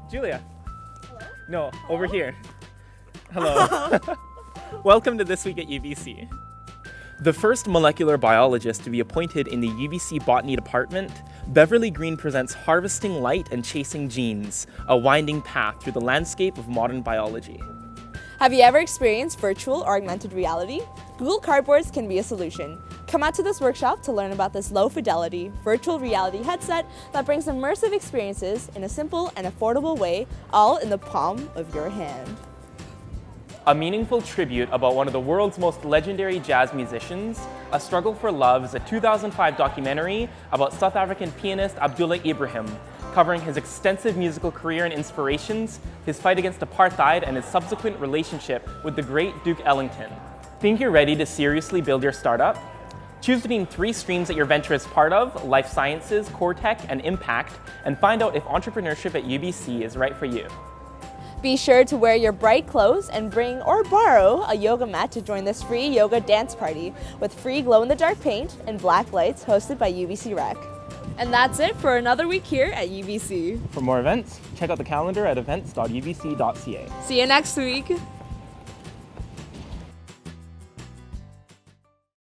Julia. Hello? No, over here. Hello. Welcome to This Week at UBC. The first molecular biologist to be appointed in the UBC Botany Department, Beverly Green presents Harvesting Light and Chasing Genes, a winding path through the landscape of modern biology. Have you ever experienced virtual or augmented reality? Google Cardboards can be a solution. Come out to this workshop to learn about this low-fidelity, virtual reality headset that brings immersive experiences in a simple and affordable way, all in the palm of your hand. A meaningful tribute about one of the world's most legendary jazz musicians, A Struggle for Love is a 2005 documentary about South African pianist Abdullah Ibrahim, covering his extensive musical career and inspirations, his fight against apartheid, and his subsequent relationship with the great Duke Ellington. Think you're ready to seriously build your startup? Choose between 3 streams that your venture is part of: life sciences, core tech, and impact, and find out if entrepreneurship at UBC is right for you. Be sure to wear your bright clothes and bring or borrow a yoga mat to join this free yoga dance party with free glow-in-the-dark paint and black lights hosted by UBC Rec. And that's it for another week here at UBC. For more events, check out the calendar at events.ubc.ca. See you next week.